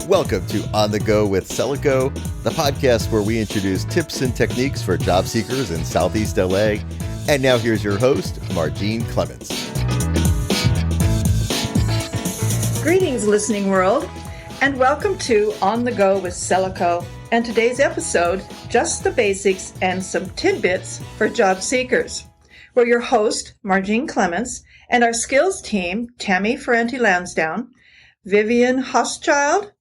Welcome to On the Go with SELACO, the podcast where we introduce tips and techniques for job seekers in Southeast LA. And now here's your host, Margene Clements. Greetings, listening world, and welcome to On the Go with SELACO. And today's episode, just the basics and some tidbits for job seekers. We're your host, Margene Clements, and our skills team, Tammy Ferranti-Lansdowne, Vivian Hochschild,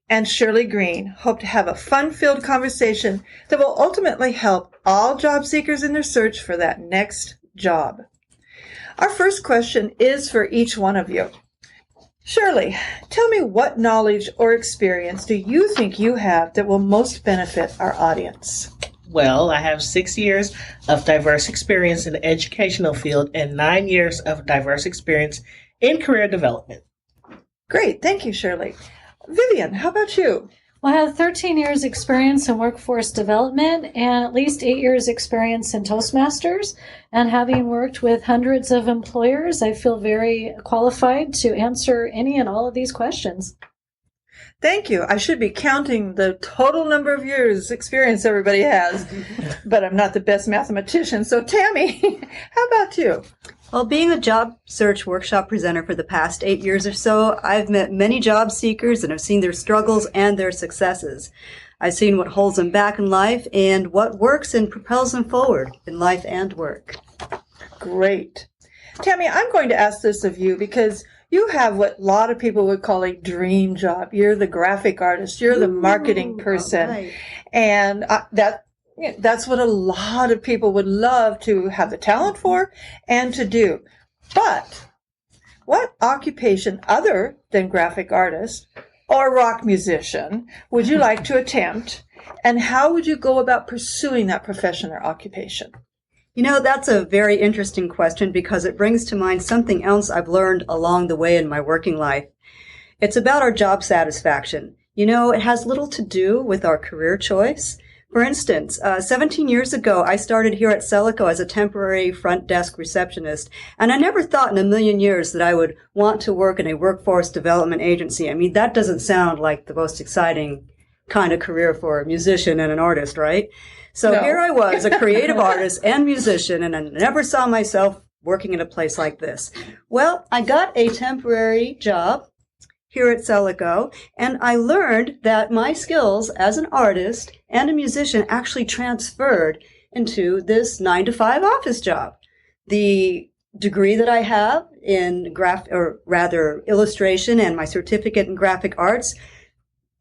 and Shirley Green, hope to have a fun-filled conversation that will ultimately help all job seekers in their search for that next job. Our first question is for each one of you. Shirley, tell me, what knowledge or experience do you think you have that will most benefit our audience? Well, I have 6 years of diverse experience in the educational field and 9 years of diverse experience in career development. Great. Thank you, Shirley. Vivian, how about you? Well, I have 13 years experience in workforce development and at least 8 years experience in Toastmasters. And having worked with hundreds of employers, I feel very qualified to answer any and all of these questions. Thank you. I should be counting the total number of years experience everybody has, but I'm not the best mathematician. So Tammy, how about you? Well, being a job search workshop presenter for the past 8 years or so, I've met many job seekers and have seen their struggles and their successes. I've seen what holds them back in life and what works and propels them forward in life and work. Great. Tammy, I'm going to ask this of you because you have what a lot of people would call a dream job. You're the graphic artist. You're the marketing person. Right. And that's what a lot of people would love to have the talent for and to do. But what occupation other than graphic artist or rock musician would you like to attempt? And how would you go about pursuing that profession or occupation? You know, that's a very interesting question because it brings to mind something else I've learned along the way in my working life. It's about our job satisfaction. You know, it has little to do with our career choice. For instance, 17 years ago, I started here at SELACO as a temporary front desk receptionist, and I never thought in a million years that I would want to work in a workforce development agency. I mean, that doesn't sound like the most exciting kind of career for a musician and an artist, right? So No. Here I was, a creative artist and musician, and I never saw myself working in a place like this. Well, I got a temporary job here at SELACO, and I learned that my skills as an artist and a musician actually transferred into this 9-to-5 office job. The degree that I have in illustration and my certificate in graphic arts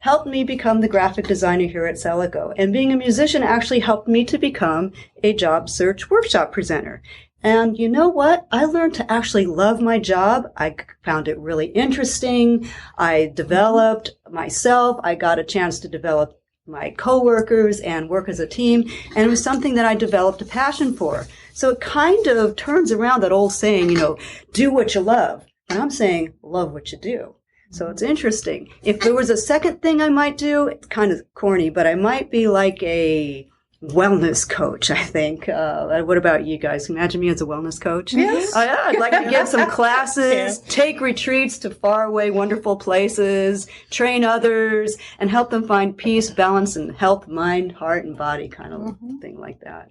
helped me become the graphic designer here at SELACO. And being a musician actually helped me to become a job search workshop presenter. And you know what? I learned to actually love my job. I found it really interesting. I developed myself. I got a chance to develop my coworkers and work as a team. And it was something that I developed a passion for. So it kind of turns around that old saying, you know, do what you love. And I'm saying, love what you do. So it's interesting. If there was a second thing I might do, it's kind of corny, but I might be like a wellness coach, I think. What about you guys? Imagine me as a wellness coach. Yes. Oh, yeah, I'd like to give some classes, take retreats to faraway, wonderful places, train others, and help them find peace, balance, and health, mind, heart, and body, kind of thing like that.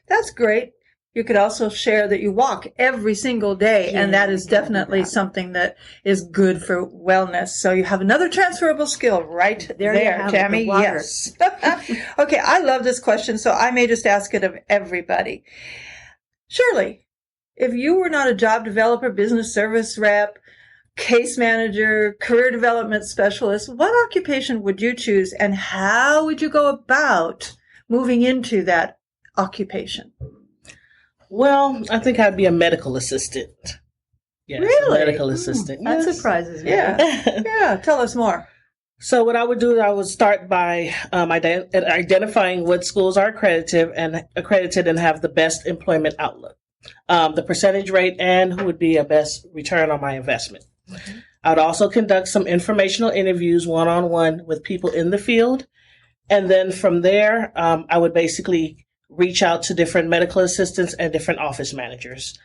That's great. You could also share that you walk every single day, and that is definitely something that is good for wellness. So you have another transferable skill right there, Tammy. Yes. Okay, I love this question, so I may just ask it of everybody. Shirley, if you were not a job developer, business service rep, case manager, career development specialist, what occupation would you choose, and how would you go about moving into that occupation? Well, I think I'd be a medical assistant. Yes, Really? A medical assistant. That Yes. surprises me. Yeah. Yeah. Tell us more. So what I would do, I would start by identifying what schools are accredited and have the best employment outlook, the percentage rate, and who would be a best return on my investment. Mm-hmm. I would also conduct some informational interviews one-on-one with people in the field. And then from there, I would basically reach out to different medical assistants and different office managers.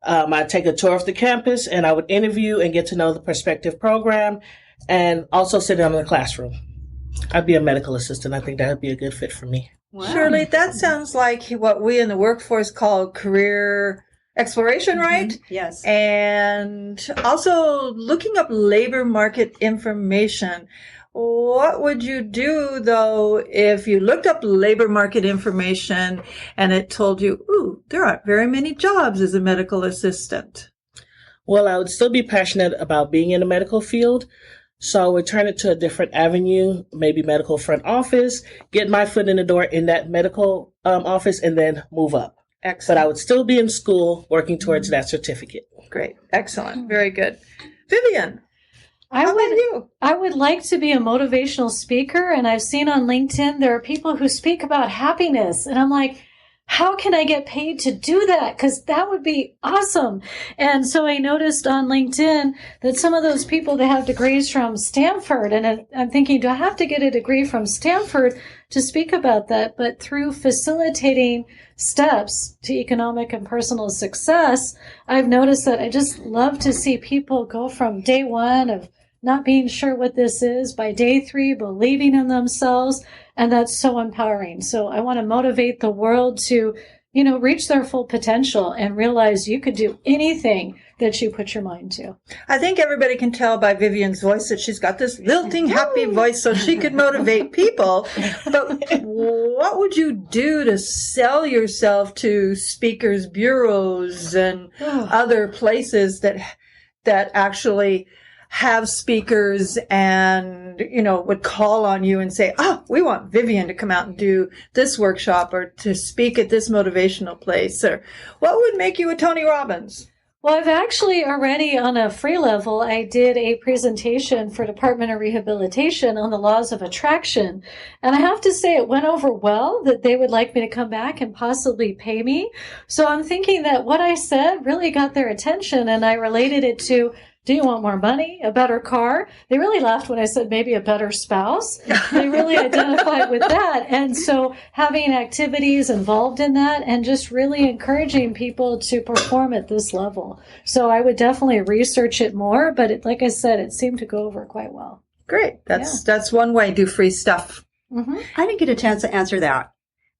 I'd take a tour of the campus, and I would interview and get to know the prospective program, and also sit down in the classroom. I'd be a medical assistant. I think that would be a good fit for me. Wow. Shirley, that sounds like what we in the workforce call career exploration, right? Mm-hmm. Yes. And also looking up labor market information. What would you do, though, if you looked up labor market information and it told you, ooh, there aren't very many jobs as a medical assistant? Well, I would still be passionate about being in the medical field, so I would turn it to a different avenue, maybe medical front office, get my foot in the door in that medical office, and then move up. Excellent. But I would still be in school working towards that certificate. Great. Excellent. Very good. Vivian, how about you? I would like to be a motivational speaker, and I've seen on LinkedIn there are people who speak about happiness, and I'm like, how can I get paid to do that? Because that would be awesome. And so I noticed on LinkedIn that some of those people, they have degrees from Stanford. And I'm thinking, do I have to get a degree from Stanford to speak about that? But through facilitating steps to economic and personal success, I've noticed that I just love to see people go from day one of not being sure what this is, by day 3, believing in themselves. And that's so empowering. So I want to motivate the world to, reach their full potential and realize you could do anything that you put your mind to. I think everybody can tell by Vivian's voice that she's got this lilting, happy voice so she could motivate people. But what would you do to sell yourself to speakers bureaus and other places that actually have speakers and, would call on you and say, we want Vivian to come out and do this workshop or to speak at this motivational place? Or what would make you a Tony Robbins? Well, I've actually already on a free level, I did a presentation for Department of Rehabilitation on the laws of attraction. And I have to say it went over well, that they would like me to come back and possibly pay me. So I'm thinking that what I said really got their attention, and I related it to, do you want more money? A better car? They really laughed when I said maybe a better spouse. They really identified with that. And so having activities involved in that and just really encouraging people to perform at this level. So I would definitely research it more, but like I said, it seemed to go over quite well. Great. That's one way to do free stuff. Mm-hmm. I didn't get a chance to answer that.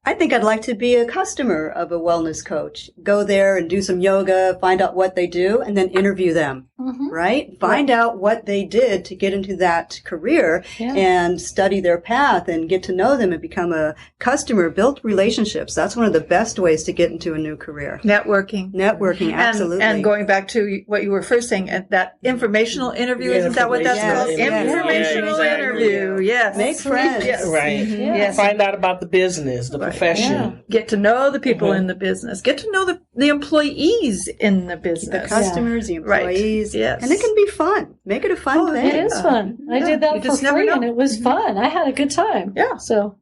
I think I'd like to be a customer of a wellness coach. Go there and do some yoga, find out what they do, and then interview them, right? Find out what they did to get into that career and study their path and get to know them and become a customer, build relationships. That's one of the best ways to get into a new career. Networking, absolutely. And going back to what you were first saying, that informational interview, isn't that what that's called? Informational interview, yes. Make friends. Yes. Right. Mm-hmm. Yes. Find out about the business, the profession. Yeah. Get to know the people in the business. Get to know the employees in the business. The customers, the employees. Right. Yes. And it can be fun. Make it a fun thing. It is fun. I did that for free and it was fun. I had a good time. Yeah. So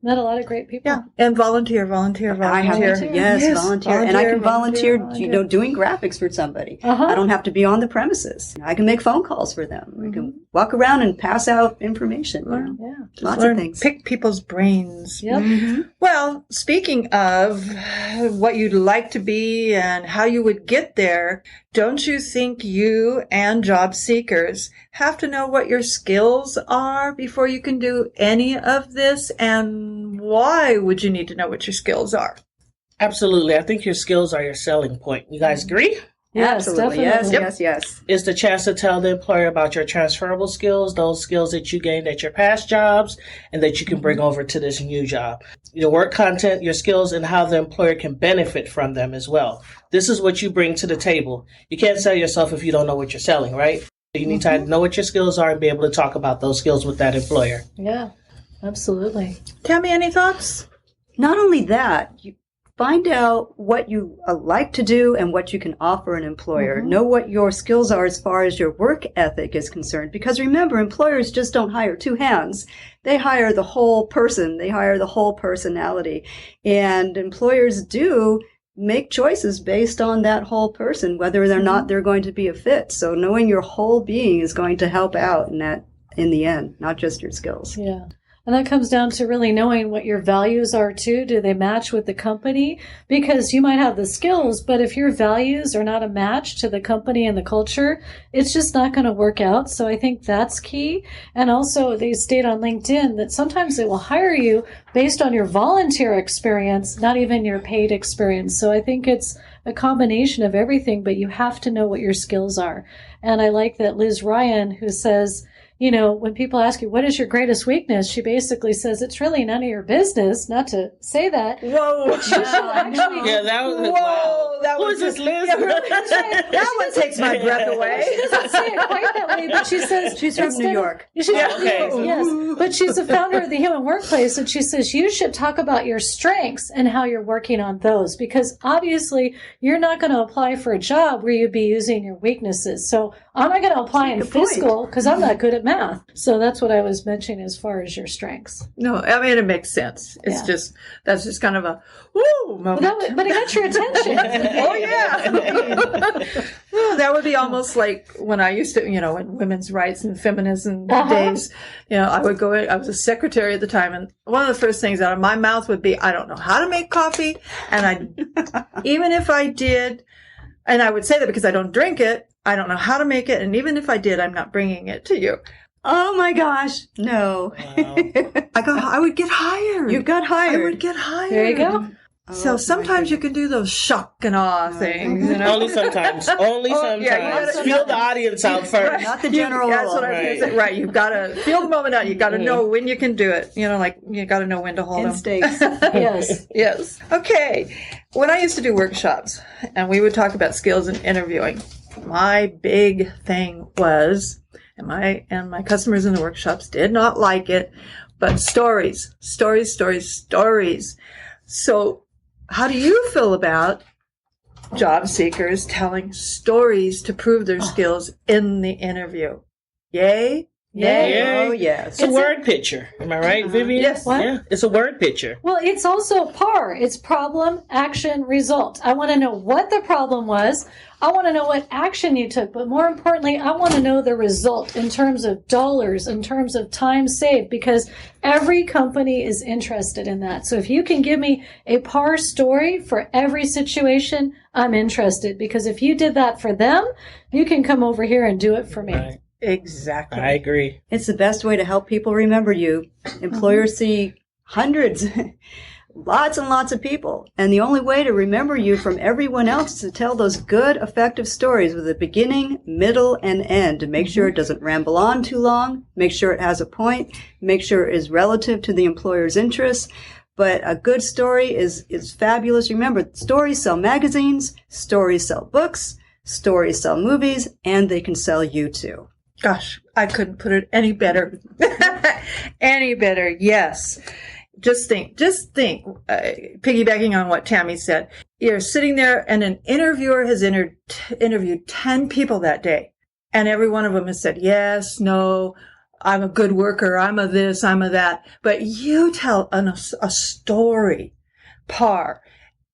met a lot of great people. Yeah. And volunteer. I have to, volunteer. And I can volunteer, doing graphics for somebody. I don't have to be on the premises. I can make phone calls for them. We can walk around and pass out information. Lots of things. Pick people's brains. Yep. Mm-hmm. Well, speaking of what you'd like to be and how you would get there, don't you think you and job seekers have to know what your skills are before you can do any of this? And why would you need to know what your skills are? Absolutely. I think your skills are your selling point. You guys agree? Yes, absolutely. definitely. Yes. It's the chance to tell the employer about your transferable skills, those skills that you gained at your past jobs and that you can bring over to this new job. Your work content, your skills, and how the employer can benefit from them as well. This is what you bring to the table. You can't sell yourself if you don't know what you're selling, right? You need to know what your skills are and be able to talk about those skills with that employer. Yeah, absolutely. Tammy, any thoughts? Not only that, you find out what you like to do and what you can offer an employer. Know what your skills are as far as your work ethic is concerned. Because remember, employers just don't hire two hands. They hire the whole person. They hire the whole personality. And employers do make choices based on that whole person, whether or not they're going to be a fit. So knowing your whole being is going to help out in the end, not just your skills. Yeah. And that comes down to really knowing what your values are too. Do they match with the company? Because you might have the skills, but if your values are not a match to the company and the culture, it's just not going to work out. So I think that's key. And also they state on LinkedIn that sometimes they will hire you based on your volunteer experience, not even your paid experience. So I think it's a combination of everything, but you have to know what your skills are. And I like that Liz Ryan, who says, when people ask you, what is your greatest weakness? She basically says, it's really none of your business, not to say that. Whoa. But you should actually, Yeah, that was Whoa. That Who was is this Liz? Yeah, really, that one takes my breath away. she doesn't say it quite that way, but she says She's from New York. She's Yeah, from New okay. York, yes. But she's the founder of the Human Workplace, and she says you should talk about your strengths and how you're working on those, because obviously you're not going to apply for a job where you'd be using your weaknesses. So I'm not going to apply in fiscal because I'm not good at math. So that's what I was mentioning as far as your strengths. No, I mean, it makes sense. It's Yeah. that's just kind of a woo moment. But it got your attention. Oh, yeah. Well, that would be almost like when I used to, in women's rights and feminism days, I would go in, I was a secretary at the time, and one of the first things out of my mouth would be, I don't know how to make coffee. And even if I did, and I would say that because I don't drink it, I don't know how to make it. And even if I did, I'm not bringing it to you. Oh my gosh, no. Wow. I would get hired. You got hired. I would get hired. There you go. So sometimes you can do those shock and awe things, Only sometimes. Only sometimes. yeah, you gotta- Feel the audience out first. Not the general That's rule. what I was going to say. Right. You've got to feel the moment out. You've got to know when you can do it. Like you got to know when to hold them. Instincts. Yes. Yes. Okay. When I used to do workshops and we would talk about skills in interviewing, my big thing was, and my customers in the workshops did not like it, but stories. So how do you feel about job seekers telling stories to prove their skills in the interview? Yay? Yay. Oh, yes. It's a word picture. Am I right, Vivian? Yes. What? Yeah, it's a word picture. Well, it's also PAR. It's problem, action, result. I want to know what the problem was. I want to know what action you took. But more importantly, I want to know the result in terms of dollars, in terms of time saved, because every company is interested in that. So if you can give me a PAR story for every situation, I'm interested. Because if you did that for them, you can come over here and do it for me. Right. Exactly. I agree. It's the best way to help people remember you. Employers see hundreds, lots and lots of people. And the only way to remember you from everyone else is to tell those good, effective stories with a beginning, middle, and end. To make sure it doesn't ramble on too long, make sure it has a point, make sure it is relative to the employer's interests. But a good story is fabulous. Remember, stories sell magazines, stories sell books, stories sell movies, and they can sell you too. Gosh, I couldn't put it any better. Any better, yes. Just think, piggybacking on what Tammy said. You're sitting there and an interviewer has interviewed 10 people that day. And every one of them has said, yes, no, I'm a good worker, I'm a this, I'm a that. But you tell a story, PAR,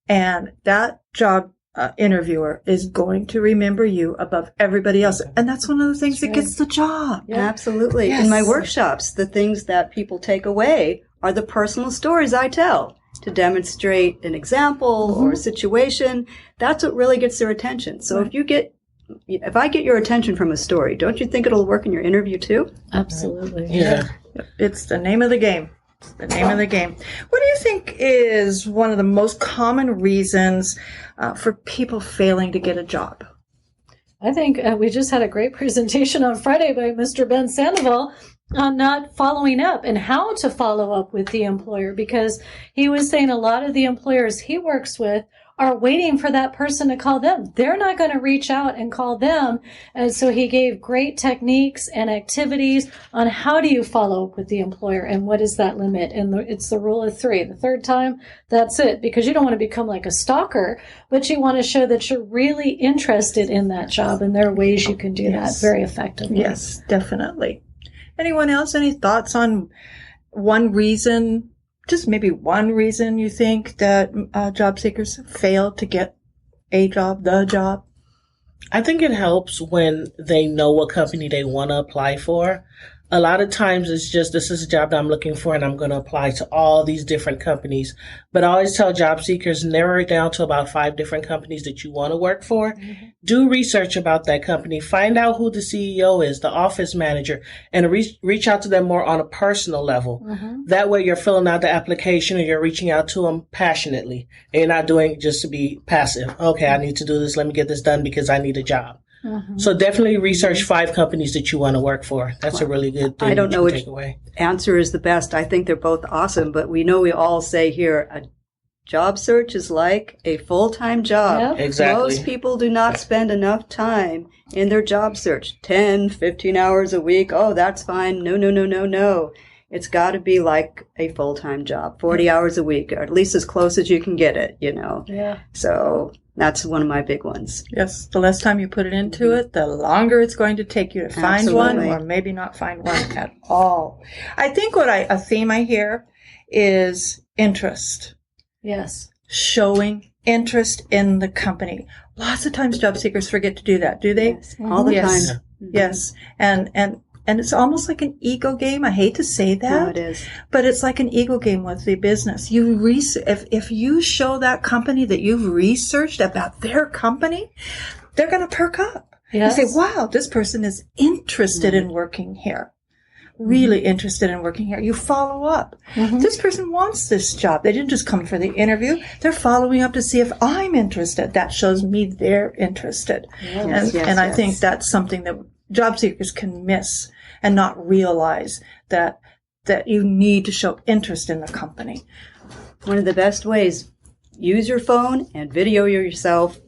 and that job interviewer is going to remember you above everybody else. And that's one of the things that gets the job. Yeah. Absolutely. Yes. In my workshops, the things that people take away are the personal stories I tell to demonstrate an example or a situation. That's what really gets their attention. So if I get your attention from a story, don't you think it'll work in your interview too? Absolutely. Yeah. It's the name of the game. It's the name of the game. What do you think is one of the most common reasons for people failing to get a job? I think we just had a great presentation on Friday by Mr. Ben Sandoval on not following up and how to follow up with the employer, because he was saying a lot of the employers he works with are waiting for that person to call them. They're not going to reach out and call them. And so he gave great techniques and activities on how do you follow up with the employer and what is that limit. And it's the rule of 3. The third time, that's it, because you don't want to become like a stalker, but you want to show that you're really interested in that job. And there are ways you can do that very effectively. Yes, definitely. Anyone else? Any thoughts on one reason, just maybe one reason you think that job seekers fail to get a job, the job? I think it helps when they know what company they want to apply for. A lot of times it's just, this is a job that I'm looking for and I'm going to apply to all these different companies. But I always tell job seekers, narrow it down to about 5 different companies that you want to work for. Mm-hmm. Do research about that company. Find out who the CEO is, the office manager, and reach out to them more on a personal level. Mm-hmm. That way you're filling out the application and you're reaching out to them passionately. And you're not doing it just to be passive. Okay, I need to do this. Let me get this done because I need a job. Mm-hmm. So definitely research 5 companies that you want to work for. That's a really good thing. I don't know which take away. Answer is the best. I think they're both awesome, but we all say here a job search is like a full-time job. Yep. Exactly. Most people do not spend enough time in their job search. 10, 15 hours a week. Oh, that's fine. No. It's got to be like a full-time job, 40 hours a week, or at least as close as you can get it, Yeah. So that's one of my big ones. Yes, the less time you put it into it, the longer it's going to take you to find one, or maybe not find one at all. I think a theme I hear is interest. Yes. Showing interest in the company. Lots of times job seekers forget to do that, do they? Yes, all the time. Yes. And it's almost like an ego game. I hate to say that. No, it is. But it's like an ego game with the business. If you show that company that you've researched about their company, they're going to perk up. Yes. And say, wow, this person is interested in working here. Really interested in working here. You follow up. Mm-hmm. This person wants this job. They didn't just come for the interview. They're following up to see if I'm interested. That shows me they're interested. Yes, and I think that's something that job seekers can miss and not realize that you need to show interest in the company. One of the best ways, use your phone and video yourself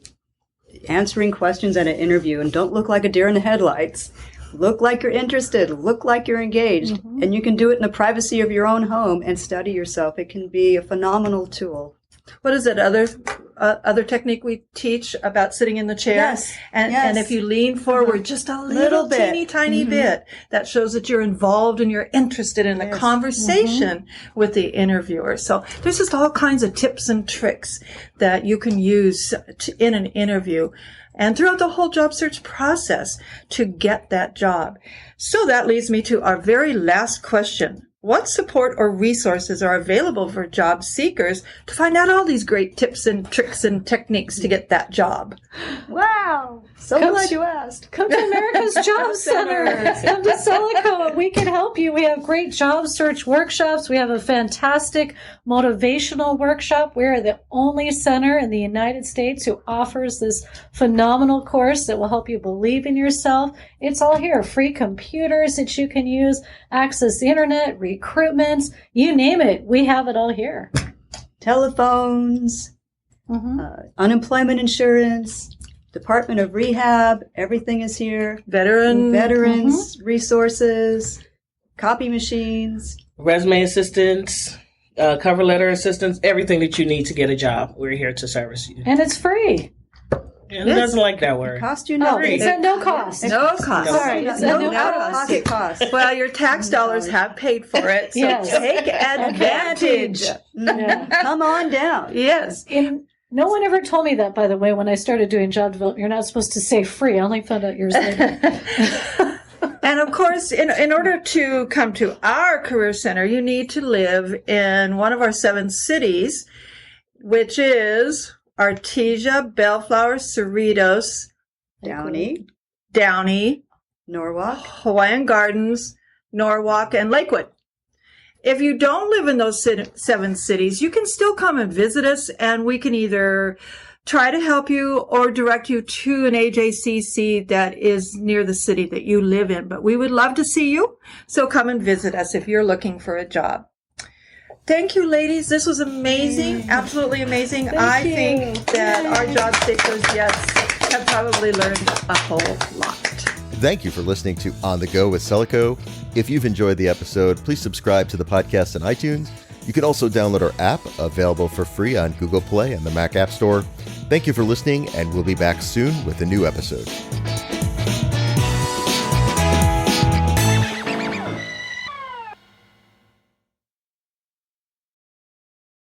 answering questions at an interview, and don't look like a deer in the headlights. Look like you're interested. Look like you're engaged. Mm-hmm. And you can do it in the privacy of your own home and study yourself. It can be a phenomenal tool. What is it? Other technique we teach about sitting in the chair? Yes. And if you lean forward just a little bit, teeny tiny bit, that shows that you're involved and you're interested in the conversation with the interviewer. So there's just all kinds of tips and tricks that you can use in an interview and throughout the whole job search process to get that job. So that leads me to our very last question. What support or resources are available for job seekers to find out all these great tips and tricks and techniques to get that job? Wow. So glad you asked. Come to America's Job Center. Come to SELACO. We can help you. We have great job search workshops. We have a fantastic motivational workshop. We are the only center in the United States who offers this phenomenal course that will help you believe in yourself. It's all here. Free computers that you can use, access the internet, recruitments, you name it. We have it all here. Telephones, unemployment insurance, Department of Rehab, everything is here. Veterans resources, copy machines. Resume assistance, cover letter assistance, everything that you need to get a job. We're here to service you. And it's free. Yeah, who doesn't like that word? It costs you nothing. It's at no cost. No cost. Sorry, it's at no cost. Cost. Well, your tax dollars have paid for it, so take advantage. Come on down. Yes. No one ever told me that, by the way, when I started doing job development. You're not supposed to say free. I only found out years later. And of course, in order to come to our career center, you need to live in one of our 7 cities, which is Artesia, Bellflower, Cerritos, Downey, Norwalk, Hawaiian Gardens, Norwalk, and Lakewood. If you don't live in those 7 cities, you can still come and visit us, and we can either try to help you or direct you to an AJCC that is near the city that you live in. But we would love to see you, so come and visit us if you're looking for a job. Thank you, ladies. This was amazing. Absolutely amazing. I think that our job seekers, have probably learned a whole lot. Thank you for listening to On the Go with SELACO. If you've enjoyed the episode, please subscribe to the podcast on iTunes. You can also download our app, available for free on Google Play and the Mac App Store. Thank you for listening, and we'll be back soon with a new episode.